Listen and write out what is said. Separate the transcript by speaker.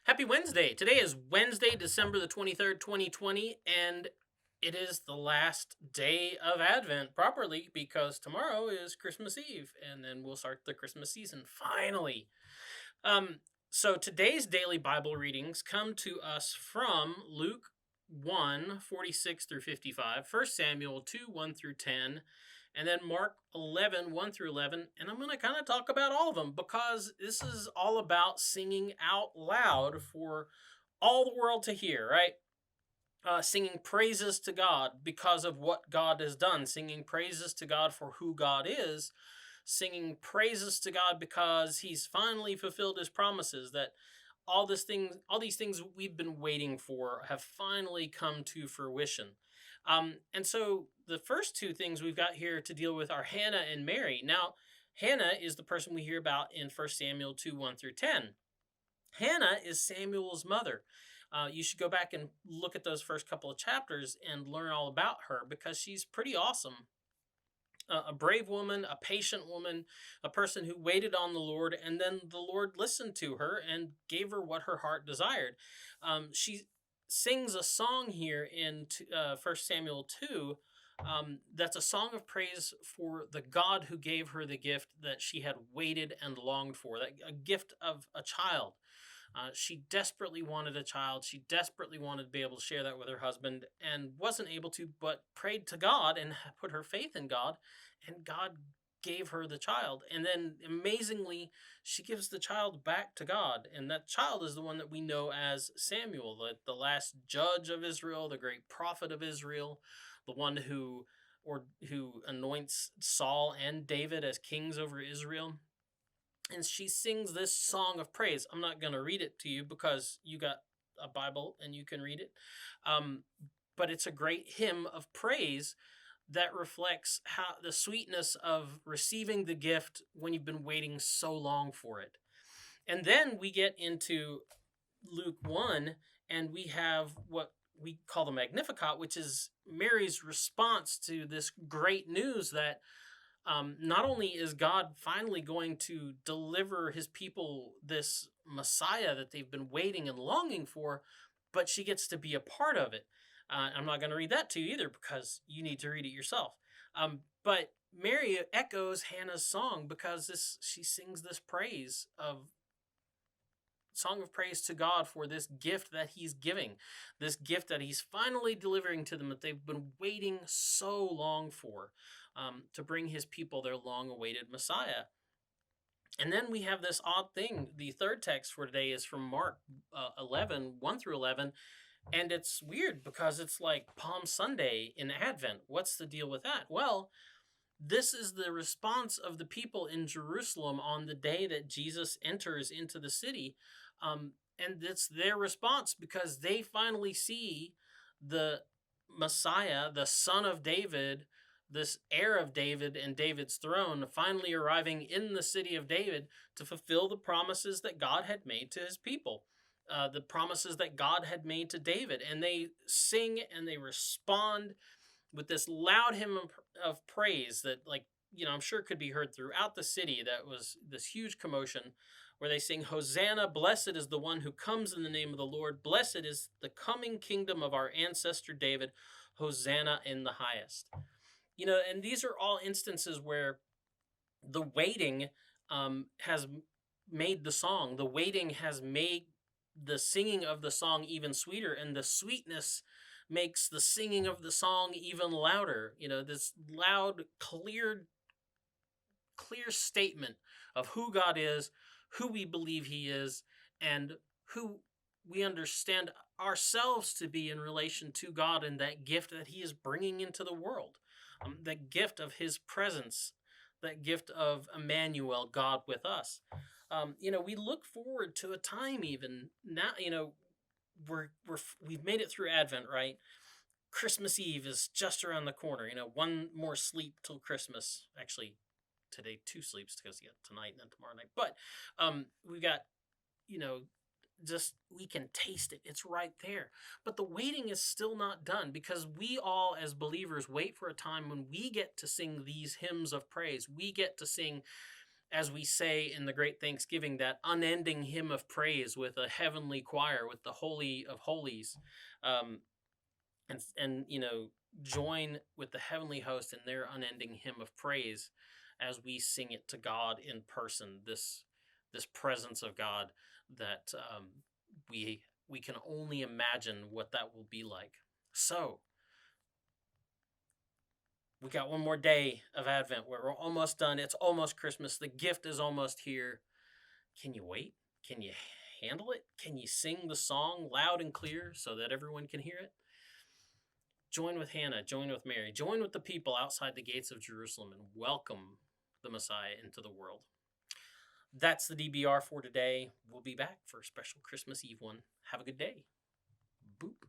Speaker 1: Happy Wednesday. Today is Wednesday, December the 23rd, 2020, and it is the last day of Advent properly because tomorrow is Christmas Eve, and then we'll start the Christmas season finally. So today's daily Bible readings come to us from Luke 1, 46 through 55, 1 Samuel 2, 1 through 10, and then Mark 11, 1 through 11. And I'm going to kind of talk about all of them because this is all about singing out loud for all the world to hear, right? Singing praises to God because of what God has done, singing praises to God for who God is, singing praises to God because he's finally fulfilled his promises, that all these things we've been waiting for have finally come to fruition. And so the first two things we've got here to deal with are Hannah and Mary. Now, Hannah is the person we hear about in 1 Samuel 2, 1 through 10. Hannah is Samuel's mother. You should go back and look at those first couple of chapters and learn all about her because she's pretty awesome. A brave woman, a patient woman, a person who waited on the Lord, and then the Lord listened to her and gave her what her heart desired. She sings a song here in 1 Samuel 2 that's a song of praise for the God who gave her the gift that she had waited and longed for, a gift of a child. She desperately wanted a child. She desperately wanted to be able to share that with her husband and wasn't able to, but prayed to God and put her faith in God, and God gave her the child. And then amazingly, she gives the child back to God. And that child is the one that we know as Samuel, the last judge of Israel, the great prophet of Israel, the one who anoints Saul and David as kings over Israel. And she sings this song of praise. I'm not going to read it to you because you got a Bible and you can read it. But it's a great hymn of praise that reflects how the sweetness of receiving the gift when you've been waiting so long for it. And then we get into Luke 1, and we have what we call the Magnificat, which is Mary's response to this great news that not only is God finally going to deliver his people this Messiah that they've been waiting and longing for, but she gets to be a part of it. I'm not going to read that to you either because you need to read it yourself. But Mary echoes Hannah's song because she sings this song of praise to God for this gift that he's giving, this gift that he's finally delivering to them that they've been waiting so long for, to bring his people their long-awaited Messiah. And then we have this odd thing. The third text for today is from Mark 11, 1 through 11, and it's weird because it's like Palm Sunday in Advent. What's the deal with that? Well, this is the response of the people in Jerusalem on the day that Jesus enters into the city. And it's their response because they finally see the Messiah, the son of David, this heir of David and David's throne, finally arriving in the city of David to fulfill the promises that God had made to his people, the promises that God had made to David. And they sing and they respond with this loud hymn of praise that, I'm sure could be heard throughout the city. That was this huge commotion where they sing, "Hosanna, blessed is the one who comes in the name of the Lord. Blessed is the coming kingdom of our ancestor David. Hosanna in the highest." And these are all instances where the waiting has made the song. The waiting has made the singing of the song even sweeter, and the sweetness makes the singing of the song even louder. This loud, clear statement of who God is, who we believe he is, and who we understand ourselves to be in relation to God and that gift that he is bringing into the world. That gift of his presence, that gift of Emmanuel, God with us. We look forward to a time even now, we've made it through Advent, right? Christmas Eve is just around the corner. One more sleep till Christmas. Actually, today 2 sleeps because you got tonight and then tomorrow night. But we've got, just we can taste it. It's right there. But the waiting is still not done because we all as believers wait for a time when we get to sing these hymns of praise. We get to sing as we say in the Great Thanksgiving, that unending hymn of praise with a heavenly choir, with the Holy of Holies, and join with the heavenly host in their unending hymn of praise as we sing it to God in person. This presence of God that we can only imagine what that will be like. So we got one more day of Advent where we're almost done. It's almost Christmas. The gift is almost here. Can you wait? Can you handle it? Can you sing the song loud and clear so that everyone can hear it? Join with Hannah, join with Mary, join with the people outside the gates of Jerusalem and welcome the Messiah into the world. That's the DBR for today. We'll be back for a special Christmas Eve one. Have a good day. Boop.